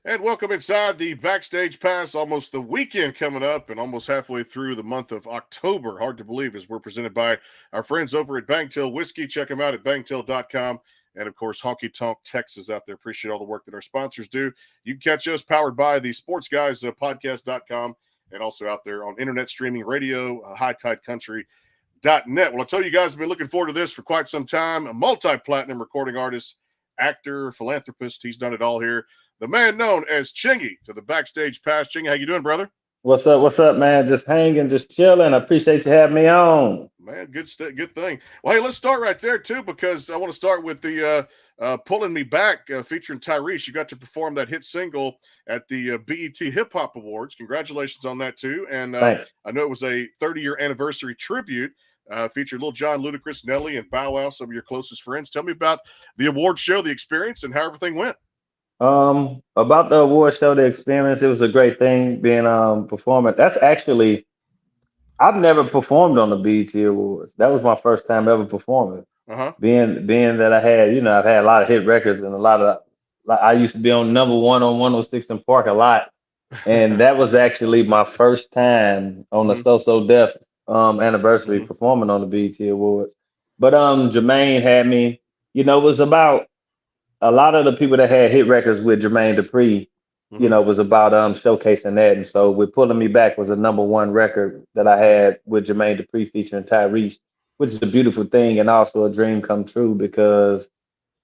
And welcome inside the Backstage Pass. Almost the weekend coming up and almost halfway through the month of October. Hard to believe as we're presented by our friends over at Bangtail Whiskey. Check them out at bangtail.com. And of course, Honky Tonk Texas out there. Appreciate all the work that our sponsors do. You can catch us powered by the Sports Guys podcast.com and also out there on internet streaming radio, High Tide Country. Net. Well, I tell you guys, I've been looking forward to this for quite some time. A multi-platinum recording artist, actor, philanthropist. He's done it all here. The man known as Chingy to the Backstage Pass. Chingy, how you doing, brother? What's up? What's up, man? Just hanging, just chilling. I appreciate you having me on. Man, good thing. Well, hey, let's start right there too, because I want to start with the "Pulling Me Back" featuring Tyrese. You got to perform that hit single at the BET Hip Hop Awards. Congratulations on that too. And Thanks. I know it was a 30-year anniversary tribute. Featured Lil Jon, Ludacris, Nelly, and Bow Wow, some of your closest friends. Tell me about the award show, the experience, and how everything went. About the award show, the experience, it was a great thing being performing. That's actually I've never performed on the BET Awards. That was my first time ever performing. Uh-huh. Being that I had, I've had a lot of hit records and a lot of like I used to be on number one on 106 in Park a lot. And that was actually my first time on the Mhm. So Def anniversary Mhm. performing on the BET Awards. But Jermaine had me, it was about a lot of the people that had hit records with Jermaine Dupri, Mhm. was about showcasing that. And so with Pulling Me Back was a number one record that I had with Jermaine Dupri featuring Tyrese, which is a beautiful thing and also a dream come true because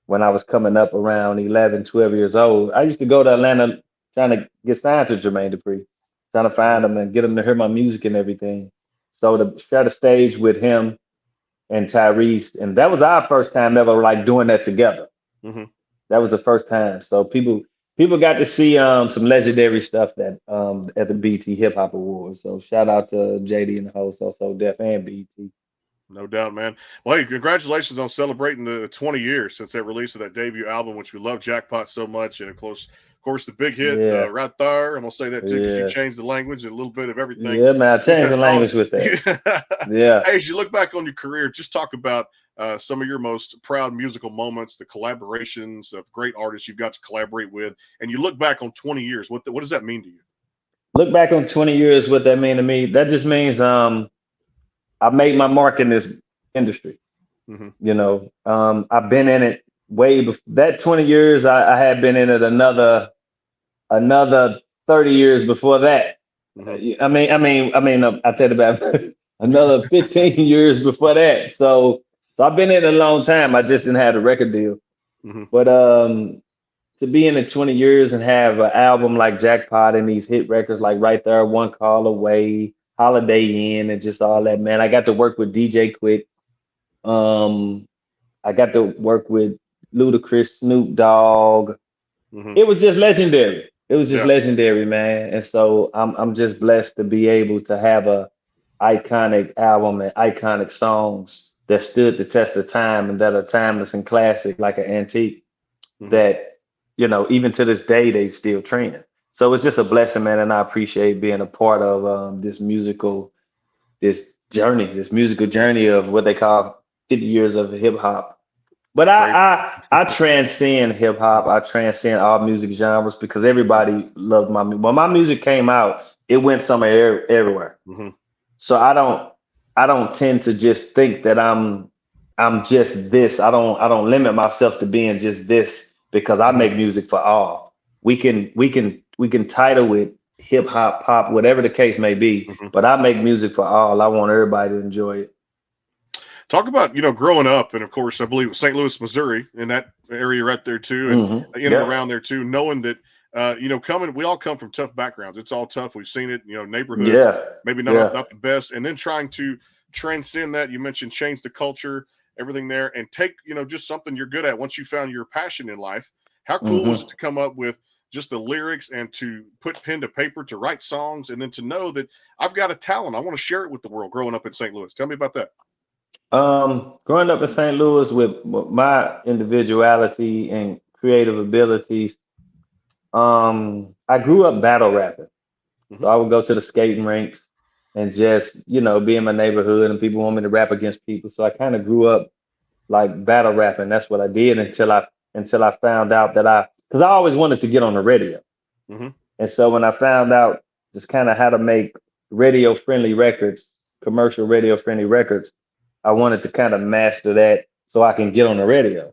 when I was coming up around 11, 12 years old, I used to go to Atlanta trying to get signed to Jermaine Dupri, trying to Mhm. find him and get him to hear my music and everything. So to share the stage with him and Tyrese, and that was our first time ever like doing that together. Mhm. That was the first time. So people got to see some legendary stuff that at the BT Hip Hop Awards. So shout out to JD and the host, also Def and BT. No doubt, man. Well, hey, congratulations on celebrating the 20 years since that release of that debut album, which we love Jackpot so much. And of course, the big hit Yeah, right there. I'm going to say that too because you yeah, changed the language and a little bit of everything yeah, man. I with changed that the song. language with that. Hey, Yeah. as you look back on your career, just talk about some of your most proud musical moments, the collaborations of great artists you've got to collaborate with. And you look back on 20 years. What does that mean to you? Look back on 20 years, what that mean to me. That just means I made my mark in this industry. Mm-hmm. I've been in it way before that 20 years. I had been in it another 30 years before that. Mm-hmm. I tell you about another 15 years before that. So I've been in it a long time. I just didn't have a record deal. Mm-hmm. But to be in it 20 years and have an album like Jackpot and these hit records like Right There, One Call Away, Holiday Inn, and just all Mm-hmm. that, man. I got to work with DJ Quick. Um, I got to work with Ludacris, Snoop Dogg. Mm-hmm. It was just legendary. It was just Yeah. legendary, man. And so I'm just blessed to be able to have a iconic album and iconic songs that stood the test of time and that are timeless and classic, like an antique. Mm-hmm. That even to this day they still trend. So it's just a blessing, man, and I appreciate being a part of this musical journey of what they call 50 years of hip hop. But Great. I transcend hip hop. I transcend all music genres because everybody loved my music. When my music came out, it went somewhere everywhere. Mm-hmm. So I don't tend to just think that I'm just this. I don't limit myself to being just this because I Mm-hmm. make music for all. We can title it hip hop, pop, whatever the case may be, Mm-hmm. but I make music for all. I want everybody to enjoy it. Talk about growing up, and of course, I believe St. Louis, Missouri, in that area right there too, and in and Yeah. around there too. Knowing that, coming, we all come from tough backgrounds. It's all tough. We've seen it. Neighborhoods Yeah. maybe not Yeah. not the best, and then trying to transcend that. You mentioned change the culture, everything there, and take just something you're good at. Once you found your passion in life, how cool was hmm it to come up with just the lyrics and to put pen to paper to write songs, and then to know that I've got a talent. I want to share it with the world. Growing up in St. Louis, tell me about that. Growing up in St. Louis with my individuality and creative abilities, I grew up battle rapping. Hmm. So I would go to the skating rinks and just, be in my neighborhood and people want me to rap against people. So I kind of grew up like battle rapping. That's what I did until I found out that because I always wanted to get on the radio. Mm-hmm. And so when I found out just kind of how to make radio friendly records, commercial radio friendly records, I wanted to kind of master that so I can get on the radio.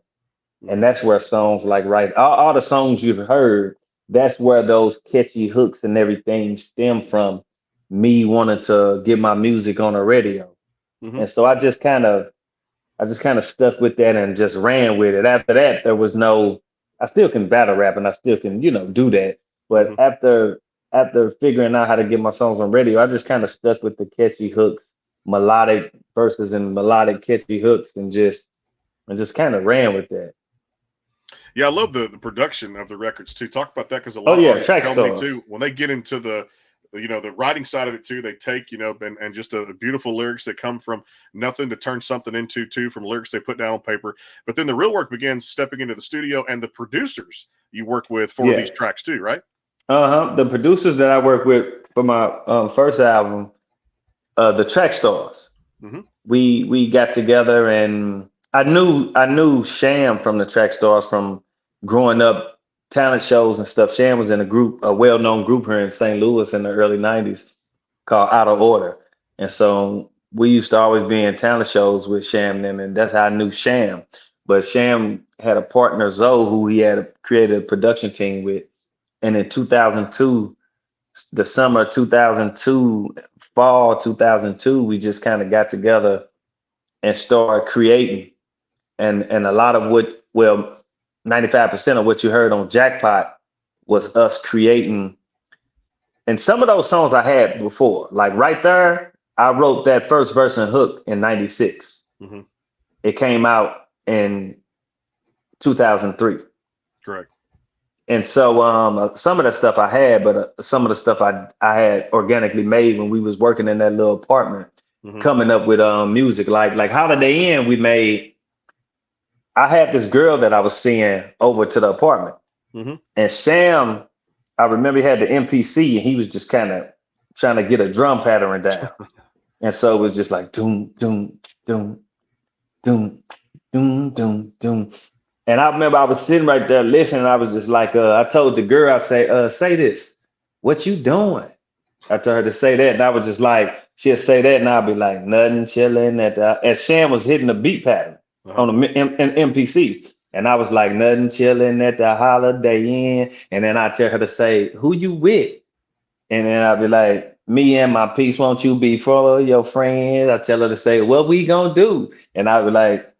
And Mm-hmm. that's where songs like all the songs you've heard, that's where those catchy hooks and everything stem from me wanting to get my music on the radio. Mm-hmm. And so I just kind of stuck with that and just ran with it. After that, there was no, I still can battle rap and I still can, do that. Mm-hmm. But after figuring out how to get my songs on radio, I just kind of stuck with the catchy hooks, melodic verses and melodic catchy hooks and just kind of ran with that. Yeah, I love the production of the records too. Talk about that because a Oh lot of yeah, artists track tell me stars. too when they get into the the writing side of it too. They take and just a beautiful lyrics that come from nothing to turn something into too from lyrics they put down on paper. But then the real work begins stepping into the studio and the producers you work with for Yeah. these tracks too, right? The producers that I work with for my first album, the track stars. Mm-hmm. We got together and I knew Sham from the track stars from growing up talent shows and stuff. Sham was in a well-known group here in St. Louis in the early 90s called Out of Order. And so we used to always be in talent shows with Sham and them, and that's how I knew Sham. But Sham had a partner, Zoe, who he had created a production team with. And in 2002, the summer of 2002, fall 2002, we just kind of got together and started creating. And a lot of 95% of what you heard on Jackpot was us creating. And some of those songs I had before, like right there, I wrote that first verse and hook in 96. Mm-hmm. It came out in 2003. Correct. And so some of that stuff I had, but some of the stuff I had organically made when we was working in that little apartment, Mm-hmm. coming up with music like Holiday Inn. I had this girl that I was seeing over to the apartment, Mm-hmm. and Sam, I remember he had the MPC and he was just kind of trying to get a drum pattern down, and so it was just like doom doom doom doom doom doom doom. And I remember I was sitting right there listening. I was just like, I told the girl, I say this, what you doing? I told her to say that, and I was just like, she'll say that, and I'll be like, nothing, chilling as Sham was hitting the beat pattern on the MPC, and I was like, nothing, chilling at the Holiday Inn, and then I tell her to say, who you with? And then I'll be like, me and my piece, won't you be full of your friends? I tell her to say, what we gonna do? And I be like,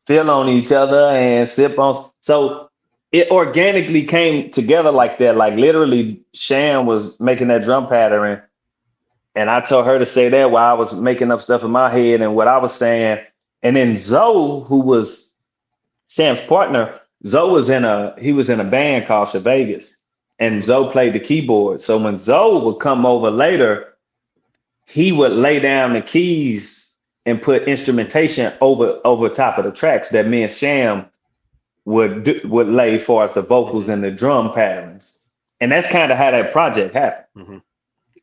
feel on each other and sip on. So it organically came together like that. Like literally, Sham was making that drum pattern, and I told her to say that while I was making up stuff in my head and what I was saying. And then Zoe, who was Sham's partner, Zoe was in a band called Vegas, and Zoe played the keyboard. So when Zoe would come over later, he would lay down the keys and put instrumentation over top of the tracks that me and Sham would lay for as the vocals and the drum patterns. And that's kind of how that project happened. Mm-hmm.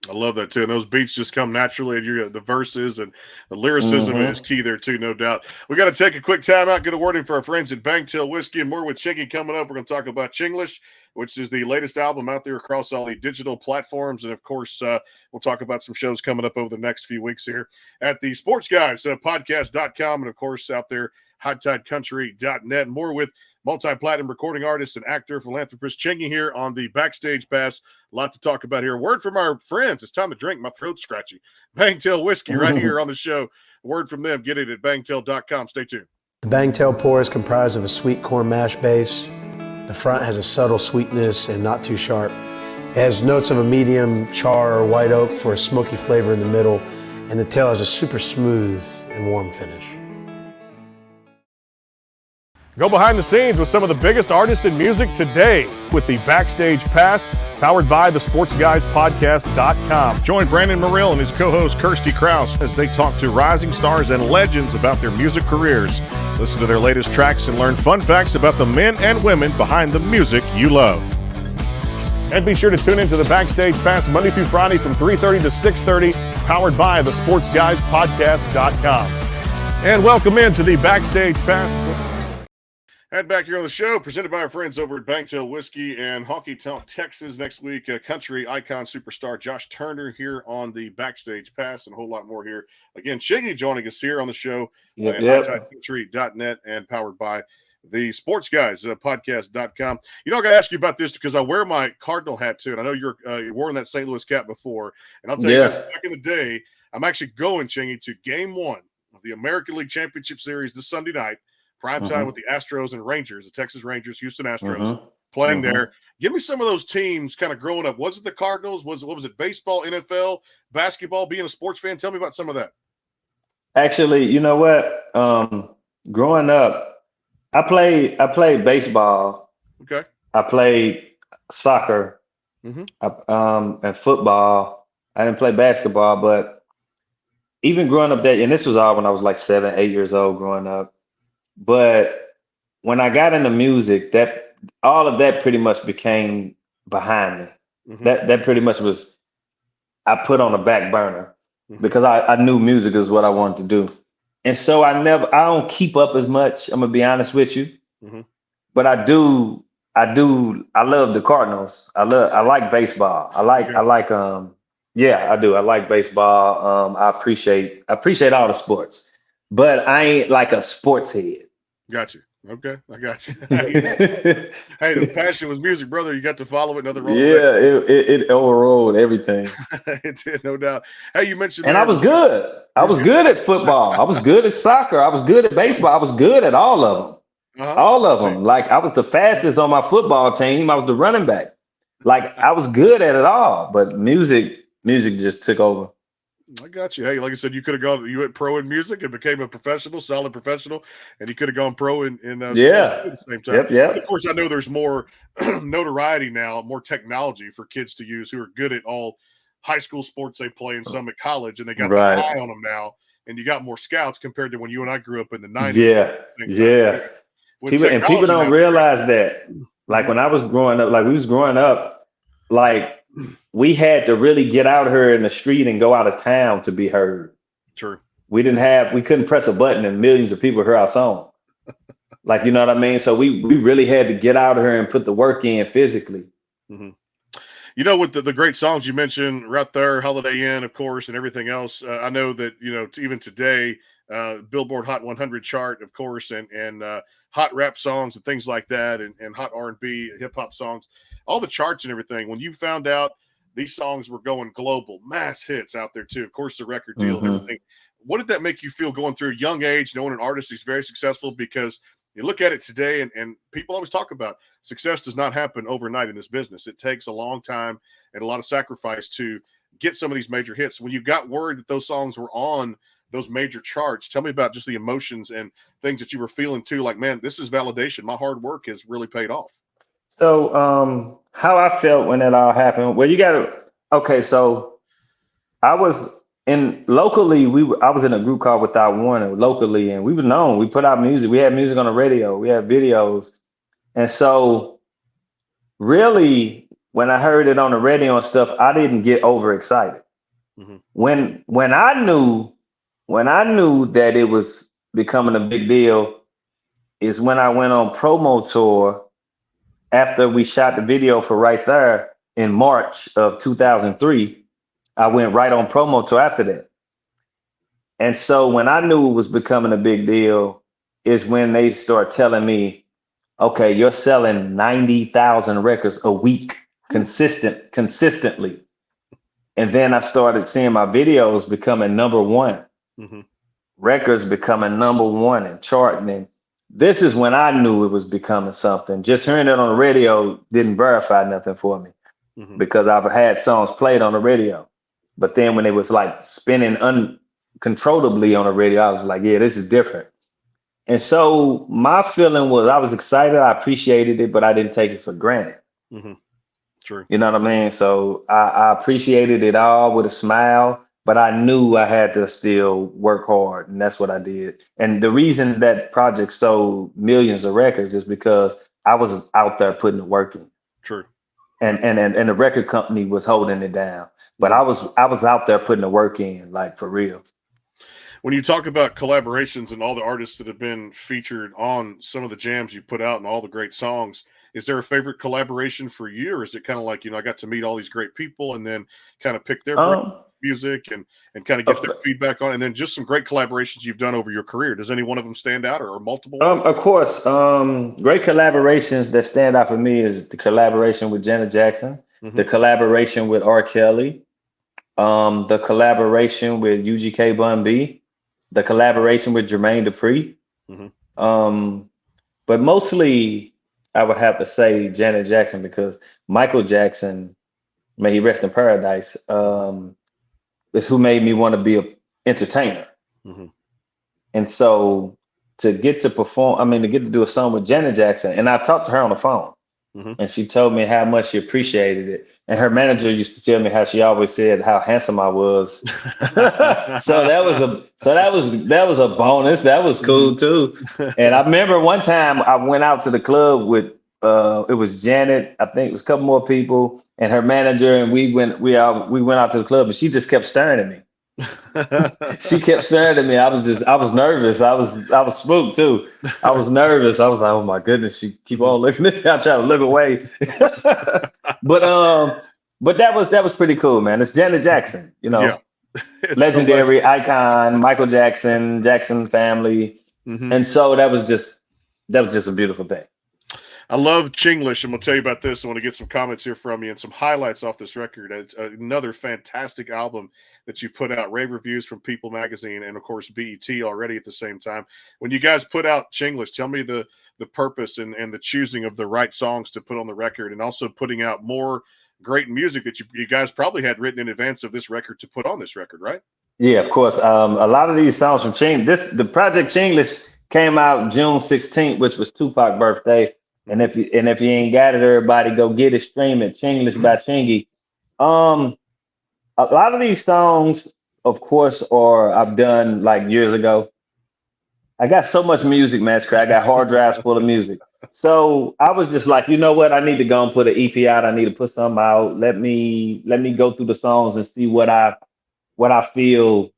I love that too. And those beats just come naturally. And the verses and the lyricism is key there too, no doubt. We got to take a quick time out, get a word in for our friends at Bangtail Whiskey, and more with Chingy coming up. We're going to talk about Chinglish, which is the latest album out there across all the digital platforms. And of course, we'll talk about some shows coming up over the next few weeks here at the Sports Guys podcast.com. And of course, out there, hightidecountry.net. More with multi-platinum recording artist and actor, philanthropist Chingy here on the Backstage Pass. A lot to talk about here. Word from our friends. It's time to drink. My throat's scratchy. Bangtail Whiskey right here on the show. Word from them. Get it at bangtail.com. Stay tuned. The Bangtail pour is comprised of a sweet corn mash base. The front has a subtle sweetness and not too sharp. It has notes of a medium char or white oak for a smoky flavor in the middle, and the tail has a super smooth and warm finish. Go behind the scenes with some of the biggest artists in music today with the Backstage Pass, powered by the SportsGuysPodcast.com. Join Brandon Morrill and his co-host Kirsty Krause as they talk to rising stars and legends about their music careers. Listen to their latest tracks and learn fun facts about the men and women behind the music you love. And be sure to tune into the Backstage Pass Monday through Friday from 3:30 to 6:30, powered by the SportsGuysPodcast.com. And welcome into the Backstage Pass. And back here on the show, presented by our friends over at Banktail Whiskey and Honky Tonk Texas. Next week, country icon superstar Josh Turner here on the Backstage Pass, and a whole lot more here. Again, Chingy joining us here on the show at iTimeCountry.net and powered by the Sports Guys podcast.com. You know, I got to ask you about this because I wear my Cardinal hat too, and I know you're worn that St. Louis cap before. And I'll tell you, back in the day, I'm actually going, Chingy, to Game 1 of the American League Championship Series this Sunday night. Prime time with the Astros and Rangers, the Texas Rangers, Houston Astros playing there. Give me some of those teams kind of growing up. Was it the Cardinals? What was it? Baseball, NFL, basketball, being a sports fan? Tell me about some of that. Actually, you know what? Growing up, I played baseball. Okay. I played soccer and football. I didn't play basketball, but even growing up and this was all when I was like 7, 8 years old growing up. But when I got into music, that all of that pretty much became behind me. That pretty much was I put on a back burner because I knew music is what I wanted to do. And so I don't keep up as much. I'm gonna be honest with you. But I love the Cardinals. I like baseball. I like I do. I like baseball. I appreciate all the sports. But I ain't like a sports head. Got you. Okay, I got you. Hey, the passion was music, brother. You got to follow it another role. Yeah, it overrode everything. It did, no doubt. Hey, you mentioned I was good. I was good at football. I was good at soccer. I was good at baseball. I was good at all of them. All of them. Like I was the fastest on my football team. I was the running back. Like I was good at it all. But music just took over. I got you. Hey, like I said, you went pro in music and became a solid professional, and you could have gone pro in at the same time. Yep. Of course, I know there's more notoriety now, more technology for kids to use who are good at all high school sports they play and some at college, and they got the eye on them now, and you got more scouts compared to when you and I grew up in the 90s. Yeah. People don't realize that. Like when I was growing up, like we was growing up, like we had to really get out here in the street and go out of town to be heard. True. We couldn't press a button and millions of people hear our song. Like, you know what I mean? So we really had to get out here and put the work in physically. You know, with the great songs you mentioned right there, Holiday Inn, of course, and everything else, I know that, you know, even today, Billboard Hot 100 chart, of course, and hot rap songs and things like that, and hot R&B, hip-hop songs, all the charts and everything. When you found out these songs were going global, mass hits out there too, of course, the record deal and everything, what did that make you feel going through a young age, knowing an artist is very successful? Because you look at it today, and people always talk about success does not happen overnight in this business. It takes a long time and a lot of sacrifice to get some of these major hits. When you got word that those songs were on those major charts, tell me about just the emotions and things that you were feeling too. Like, man, this is validation. My hard work has really paid off. So how I felt when that all happened, well, so I was locally, I was in a group called Without Warning locally, and we were known. We put out music. We had music on the radio. We had videos. And so really, when I heard it on the radio and stuff, I didn't get overexcited. When I knew that it was becoming a big deal is when I went on promo tour after we shot the video for Right There in March of 2003. I went right on promo tour after that. And so when I knew it was becoming a big deal is when they start telling me, okay, you're selling 90,000 records a week consistently. And then I started seeing my videos becoming number one, records becoming number one and charting. And this is when I knew it was becoming something. Just hearing it on the radio didn't verify nothing for me because I've had songs played on the radio. But then when it was like spinning uncontrollably on the radio, I was like, yeah, this is different. And so my feeling was I was excited. I appreciated it, but I didn't take it for granted. True. You know what I mean? So I appreciated it all with a smile, but I knew I had to still work hard. And that's what I did. And the reason that project sold millions of records is because I was out there putting the work in. True. And the record company was holding it down. But I was out there putting the work in, like for real. When you talk about collaborations and all the artists that have been featured on some of the jams you put out and all the great songs, is there a favorite collaboration for you, or is it kind of like, I got to meet all these great people and then kind of pick their music and kind of get their feedback on it, and then just some great collaborations you've done over your career? Does any one of them stand out, or multiple? Of course, great collaborations that stand out for me is the collaboration with Janet Jackson, the collaboration with R. Kelly, the collaboration with UGK Bun B, the collaboration with Jermaine Dupri. But mostly, I would have to say Janet Jackson, because Michael Jackson, may he rest in paradise, is who made me want to be an entertainer. And so to get to perform, to get to do a song with Janet Jackson, and I talked to her on the phone, and she told me how much she appreciated it. And her manager used to tell me how she always said how handsome I was. So that was a bonus. That was cool too. And I remember one time I went out to the club with it was Janet, I think it was a couple more people, and her manager, and we went out to the club, and she just kept staring at me. She kept staring at me. I was nervous. I was spooked too. I was nervous. I was like, oh my goodness, she keep on looking at me. I try to look away. But that was pretty cool, man. It's Janet Jackson, legendary icon, Michael Jackson, Jackson family. And so that was just a beautiful thing. I love Chinglish. I'm going to tell you about this. I want to get some comments here from you and some highlights off this record. It's another fantastic album that you put out. Rave reviews from People Magazine and, of course, BET already at the same time. When you guys put out Chinglish, tell me the purpose and the choosing of the right songs to put on the record, and also putting out more great music that you guys probably had written in advance of this record to put on this record, right? Yeah, of course. A lot of these songs from the project Chinglish came out June 16th, which was Tupac's birthday. And if you ain't got it, everybody go get it. Stream it. Chinglish by Chingy. A lot of these songs, of course, I've done like years ago. I got so much music, man. I got hard drives full of music. So I was just like, you know what? I need to go and put an EP out. I need to put something out. Let me go through the songs and see what I feel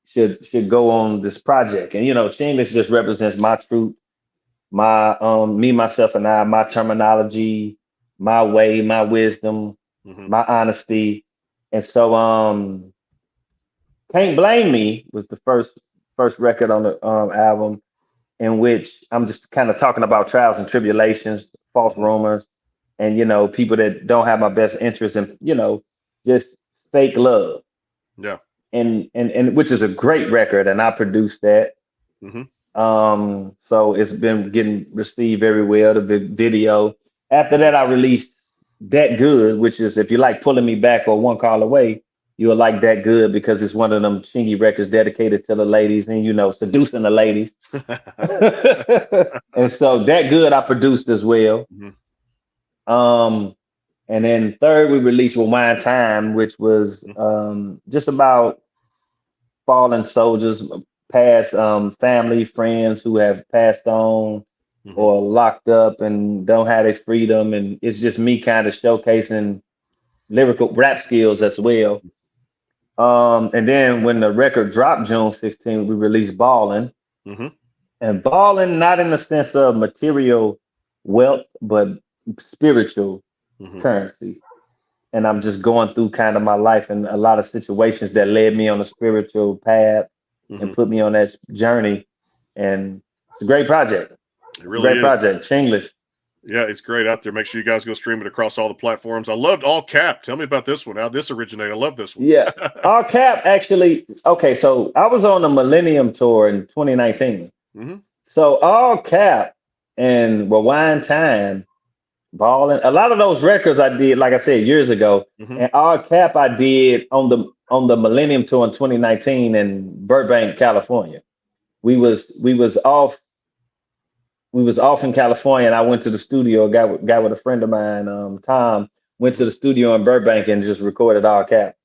should go on this project. And Chinglish just represents my truth. My me, myself, and I, my terminology, my way, my wisdom, my honesty. And so Can't Blame Me was the first record on the album, in which I'm just kind of talking about trials and tribulations, false rumors, and people that don't have my best interest, and just fake love. Yeah. And which is a great record, and I produced that. So it's been getting received very well, the video. After that, I released That Good, which is, if you like Pulling Me Back or One Call Away, you'll like That Good, because it's one of them Chingy records dedicated to the ladies and, seducing the ladies. And so That Good I produced as well. And then third, we released Rewind Time, which was just about fallen soldiers, past family, friends who have passed on or locked up and don't have their freedom. And it's just me kind of showcasing lyrical rap skills as well. And then when the record dropped June 16th, we released Ballin'. And Ballin', not in the sense of material wealth, but spiritual currency. And I'm just going through kind of my life and a lot of situations that led me on a spiritual path and put me on that journey. And it's a great project. It really is. Project, Chinglish. Yeah, it's great out there. Make sure you guys go stream it across all the platforms. I loved All Cap. Tell me about this one. How this originated. I love this one. Yeah, All Cap actually. Okay, so I was on the Millennium Tour in 2019. So All Cap and Rewind Time, Ballin', a lot of those records I did, like I said, years ago. And All Cap I did on the Millennium Tour in 2019 in Burbank, California. We was off in California, and I went to the studio, got with a friend of mine, Tom, went to the studio in Burbank and just recorded All Cap.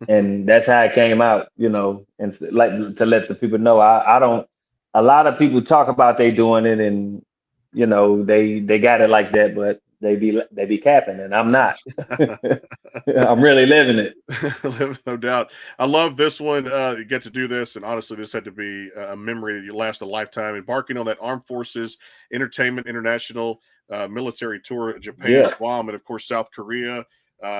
And that's how it came out, and like to let the people know, I don't, a lot of people talk about they doing it and, they got it like that, but they be capping, and I'm not. I'm really living it. No doubt. I love this one. You get to do this, and honestly, this had to be a memory that you last a lifetime. Embarking on that Armed Forces Entertainment International military tour, Japan, Yeah. Guam, and of course South Korea.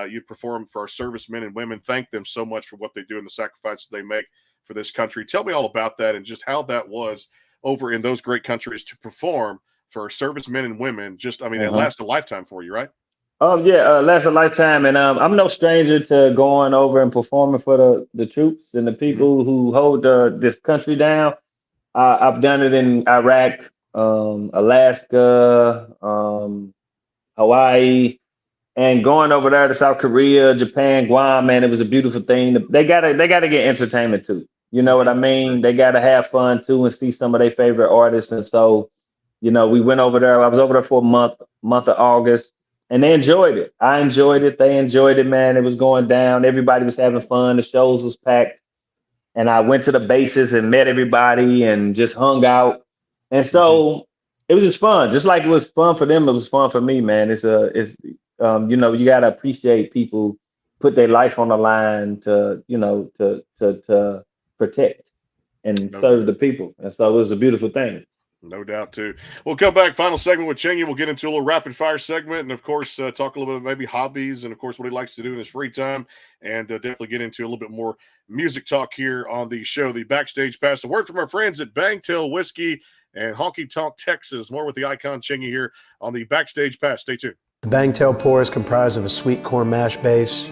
You perform for our servicemen and women. Thank them so much for what they do and the sacrifices they make for this country. Tell me all about that and just how that was over in those great countries to perform for our servicemen and women. Just, I mean, it lasts a lifetime for you, right? Yeah, lasts a lifetime, and I'm no stranger to going over and performing for the troops and the people who hold this country down. I've done it in Iraq, Alaska, Hawaii, and going over there to South Korea, Japan, Guam. Man, it was a beautiful thing. They gotta get entertainment too. You know what I mean? They gotta have fun too and see some of their favorite artists. And so, we went over there. I was over there for a month of August. And they enjoyed it. I enjoyed it. They enjoyed it, man. It was going down. Everybody was having fun. The shows was packed. And I went to the bases and met everybody and just hung out. And so it was just fun. Just like it was fun for them, it was fun for me, man. You gotta appreciate people put their life on the line to protect and serve the people. And so it was a beautiful thing. No doubt, too. We'll come back. Final segment with Chingy. We'll get into a little rapid fire segment and, of course, talk a little bit about maybe hobbies and, of course, what he likes to do in his free time, and definitely get into a little bit more music talk here on the show. The Backstage Pass. A word from our friends at Bangtail Whiskey and Honky Tonk Texas. More with the icon Chingy here on the Backstage Pass. Stay tuned. The Bangtail pour is comprised of a sweet corn mash base.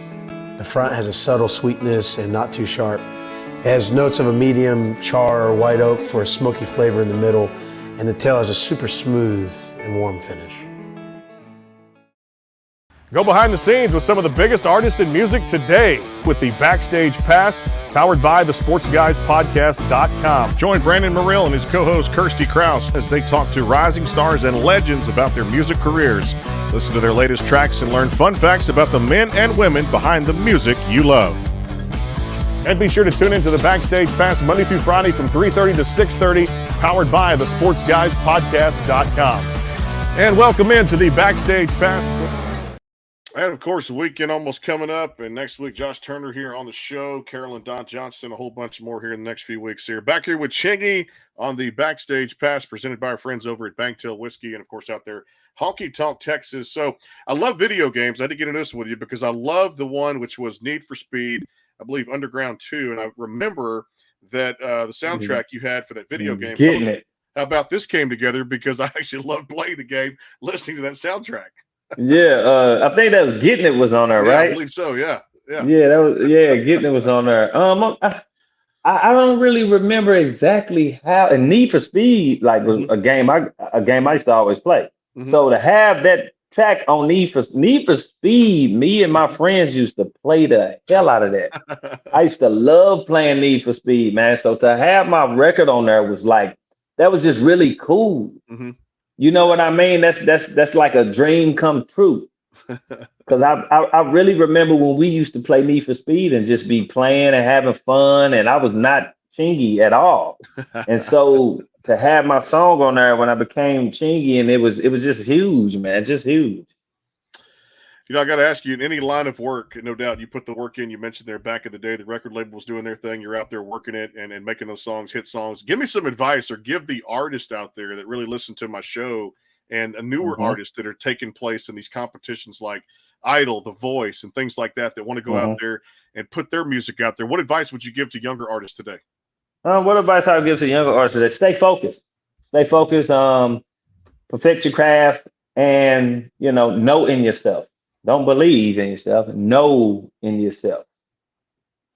The front has a subtle sweetness and not too sharp. It has notes of a medium char or white oak for a smoky flavor in the middle, and the tail has a super smooth and warm finish. Go behind the scenes with some of the biggest artists in music today with the Backstage Pass, powered by the SportsGuysPodcast.com. Join Brandon Morrill and his co-host Kirsty Krause as they talk to rising stars and legends about their music careers. Listen to their latest tracks and learn fun facts about the men and women behind the music you love. And be sure to tune into the Backstage Pass Monday through Friday from 3:30 to 6:30, powered by the SportsGuysPodcast.com. And welcome into the Backstage Pass. And, of course, the weekend almost coming up. And next week, Josh Turner here on the show, Carolyn Don Johnson, a whole bunch more here in the next few weeks here. Back here with Chingy on the Backstage Pass, presented by our friends over at Bangtail Whiskey and, of course, out there, Honky Tonk Texas. So I love video games. I had to get into this with you because I love the one which was Need for Speed, I believe Underground 2. And I remember that the soundtrack you had for that video game. Getting it. How about this came together? Because I actually love playing the game, listening to that soundtrack. Yeah, I think that was Getting It was on there, right? I believe so. Yeah. Getting It was on there. I don't really remember exactly how. And Need for Speed, like, was a game I used to always play. So to have that track on Need for Speed, me and my friends used to play the hell out of that. I used to love playing Need for Speed, man. So to have my record on there was like, that was just really cool. You know what I mean? That's like a dream come true. Because I really remember when we used to play Need for Speed and just be playing and having fun, and I was not Chingy at all. And so to have my song on there when I became Chingy, and it was just huge, man, just huge. You know, I got to ask you, in any line of work, no doubt you put the work in. You mentioned there back in the day, the record label was doing their thing. You're out there working it and making those songs, hit songs. Give me some advice, or give the artists out there that really listen to my show and a newer artists that are taking place in these competitions like Idol, The Voice, and things like that want to go out there and put their music out there. What advice would you give to younger artists today? What advice I would give to younger artists is stay focused. Stay focused. Perfect your craft, and know in yourself. Don't believe in yourself. Know in yourself,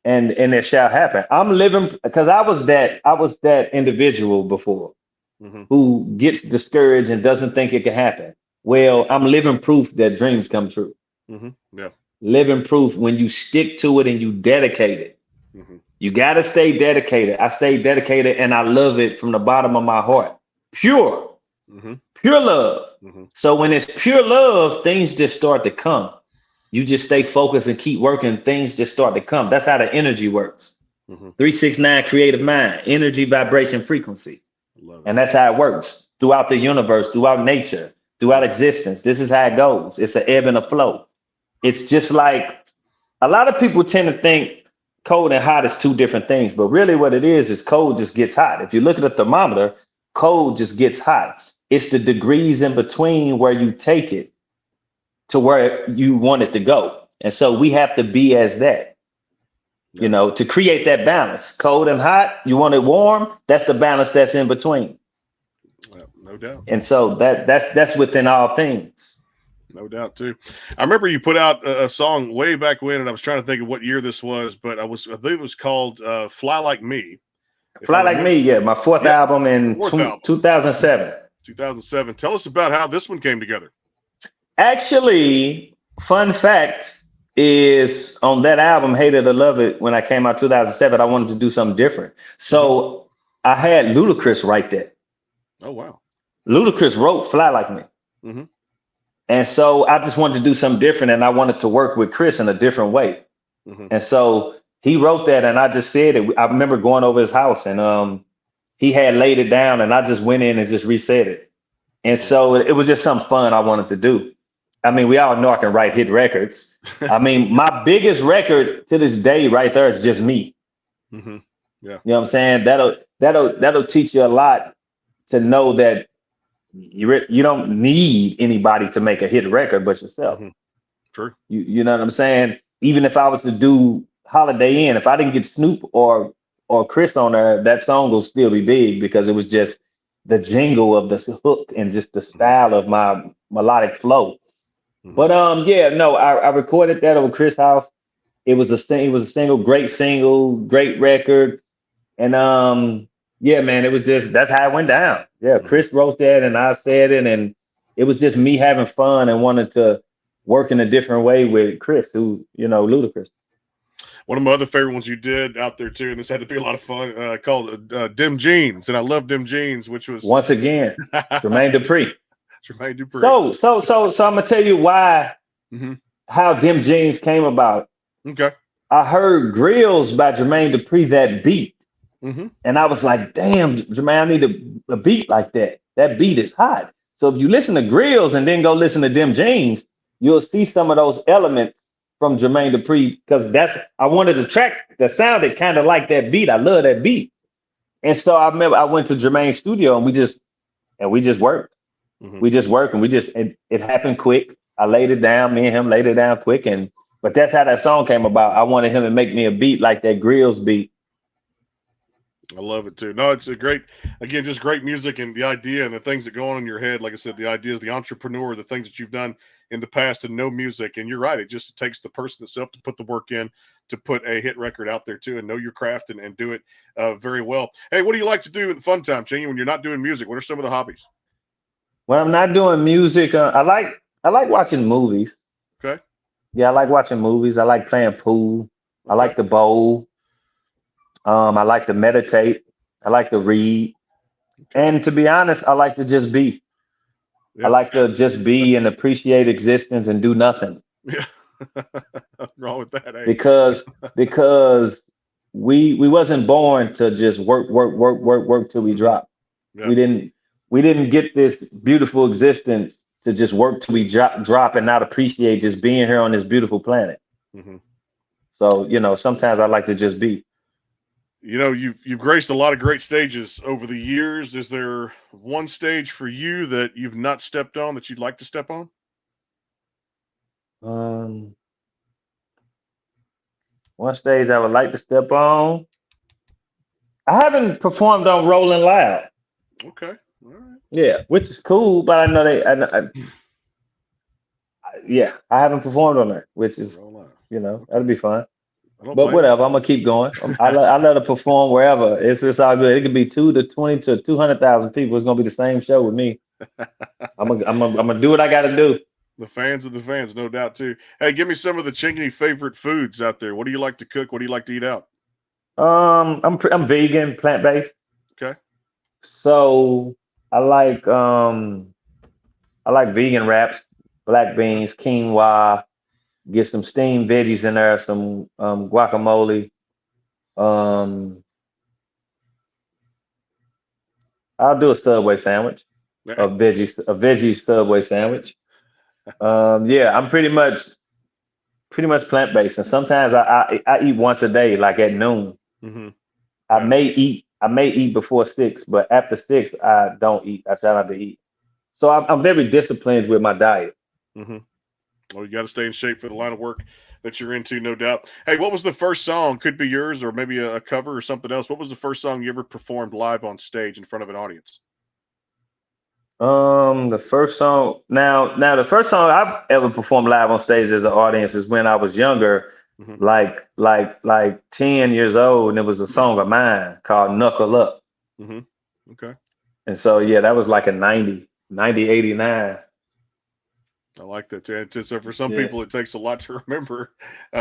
and it shall happen. I'm living because I was that individual before who gets discouraged and doesn't think it can happen. Well, I'm living proof that dreams come true. Yeah, living proof when you stick to it and you dedicate it. You got to stay dedicated. I stay dedicated, and I love it from the bottom of my heart. Pure love. So when it's pure love, things just start to come. You just stay focused and keep working. Things just start to come. That's how the energy works. 369 creative mind, energy, vibration, frequency. And that's how it works throughout the universe, throughout nature. throughout existence. This is how it goes. It's an ebb and a flow. It's just like a lot of people tend to think cold and hot is two different things, but really what it is cold just gets hot. If you look at a thermometer, cold just gets hot. It's the degrees in between where you take it to where you want it to go. And so we have to be as that, you know, to create that balance. Cold and hot, you want it warm, that's the balance that's in between. No doubt. And so that's within all things. No doubt, too. I remember you put out a song way back when, and I was trying to think of what year this was, but I believe it was called Fly Like Me. Fly Like Me, yeah, my fourth album in 2007. 2007. Tell us about how this one came together. Actually, fun fact is on that album, Hate It or Love It, when I came out 2007, I wanted to do something different. So I had Ludacris write that. Oh, wow. Ludacris wrote Fly Like Me. Mm-hmm. And so I just wanted to do something different, and I wanted to work with Chris in a different way. Mm-hmm. And so he wrote that, and I just said it. I remember going over his house, and he had laid it down, and I just went in and just reset it. And so it was just something fun I wanted to do. I mean, we all know I can write hit records. I mean, my biggest record to this day right there is just me. Mm-hmm. Yeah. You know what I'm saying? That'll teach you a lot to know that you don't need anybody to make a hit record but yourself. Mm-hmm. True. You know what I'm saying? Even if I was to do Holiday Inn, if I didn't get Snoop or Chris on there, that song will still be big because it was just the jingle of the hook and just the style of my melodic flow. Mm-hmm. But I recorded that over Chris' house. It was a single, great record. And yeah, man, it was just, that's how it went down. Yeah, Chris wrote that and I said it, and it was just me having fun and wanting to work in a different way with Chris, who, you know, Ludacris. One of my other favorite ones you did out there too, and this had to be a lot of fun, called Dim Jeans, and I love Dim Jeans, which was once again Jermaine Dupri. Jermaine Dupri. So I'm gonna tell you why, how Dim Jeans came about. Okay. I heard Grills by Jermaine Dupri, that beat. And I was like, damn, Jermaine, I need a beat like that. That beat is hot. So if you listen to Grills and then go listen to Dim Jeans, you'll see some of those elements from Jermaine Dupri, because I wanted a track that sounded kind of like that beat. I love that beat. And so I remember I went to Jermaine's studio and we just worked. We just worked and it happened quick. I laid it down, me and him laid it down quick. But that's how that song came about. I wanted him to make me a beat like that Grills beat. I love it too. No, it's just great music, and the idea and the things that go on in your head. Like I said, the ideas, the entrepreneur, the things that you've done in the past and know music. And you're right. It just takes the person itself to put the work in, to put a hit record out there too, and know your craft and do it very well. Hey, what do you like to do in the fun time, Chingy, when you're not doing music? What are some of the hobbies? When I'm not doing music, I like watching movies. Okay. Yeah, I like watching movies. I like playing pool. Okay. I like to bowl. I like to meditate. I like to read. Okay. And to be honest, I like to just be. Yeah. I like to just be and appreciate existence and do nothing. Yeah. Nothing wrong with that, eh? Because we wasn't born to just work till we drop. Yeah. We didn't get this beautiful existence to just work till we drop and not appreciate just being here on this beautiful planet. So, you know, sometimes I like to just be. You know, you've graced a lot of great stages over the years. Is there one stage for you that you've not stepped on that you'd like to step on? One stage I would like to step on. I haven't performed on Rolling Loud. Okay. All right. Yeah, which is cool, but I know I haven't performed on there, which is, you know, that'll be fun. But whatever, I'm gonna keep going. I love to perform wherever. It's all good. It could be 2 to 20 to 200,000 people. It's gonna be the same show with me. I'm gonna do what I got to do. The fans of the fans, no doubt too. Hey, give me some of the Chingy favorite foods out there. What do you like to cook? What do you like to eat out? I'm vegan, plant-based. Okay. So I like vegan wraps, black beans, quinoa. Get some steamed veggies in there, some guacamole. I'll do a Subway sandwich. a veggie Subway sandwich. Yeah, I'm pretty much plant based, and sometimes I eat once a day, like at noon. Mm-hmm. I may eat before 6, but after 6 I don't eat. I try not to eat. So I'm very disciplined with my diet. Mm-hmm. Well, you got to stay in shape for the line of work that you're into, no doubt. Hey, what was the first song? Could be yours or maybe a cover or something else. What was the first song you ever performed live on stage in front of an audience? The first song now the first song I've ever performed live on stage as an audience is when I was younger, Mm-hmm. like 10 years old, and it was a song of mine called Knuckle Up. Mm-hmm. Okay. And so yeah, that was like a 89. I like that too. So for some Yeah. people, it takes a lot to remember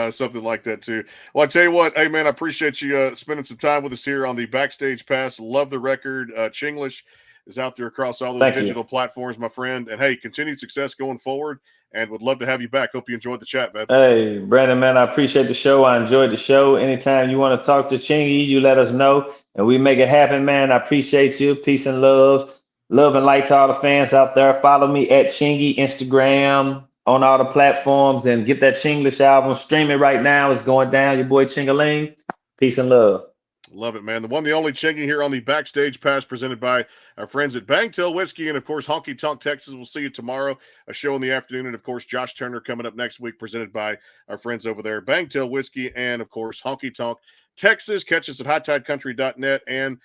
something like that too. Well, I tell you what, hey man, I appreciate you spending some time with us here on the Backstage Pass. Love the record. Chinglish is out there across all those Thank you. digital platforms, my friend. And hey, continued success going forward. And would love to have you back. Hope you enjoyed the chat, man. Hey, Brandon, man, I appreciate the show. I enjoyed the show. Anytime you want to talk to Chingy, you let us know and we make it happen, man. I appreciate you. Peace and love. Love and light to all the fans out there. Follow me at Chingy, Instagram, on all the platforms, and get that Chinglish album streaming right now. It's going down. Your boy Chingaling. Peace and love. Love it, man. The one, the only Chingy here on the Backstage Pass presented by our friends at Bangtail Whiskey and, of course, Honky Tonk Texas. We'll see you tomorrow, a show in the afternoon. And, of course, Josh Turner coming up next week presented by our friends over there, Bangtail Whiskey and, of course, Honky Tonk Texas. Catch us at hightidecountry.net and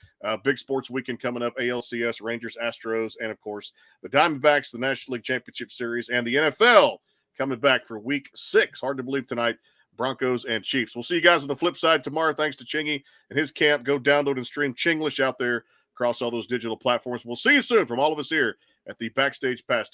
big sports weekend coming up, ALCS, Rangers, Astros, and, of course, the Diamondbacks, the National League Championship Series, and the NFL coming back for Week 6. Hard to believe tonight. Broncos and Chiefs. We'll see you guys on the flip side tomorrow. Thanks to Chingy and his camp. Go download and stream Chinglish out there across all those digital platforms. We'll see you soon from all of us here at the Backstage Pass.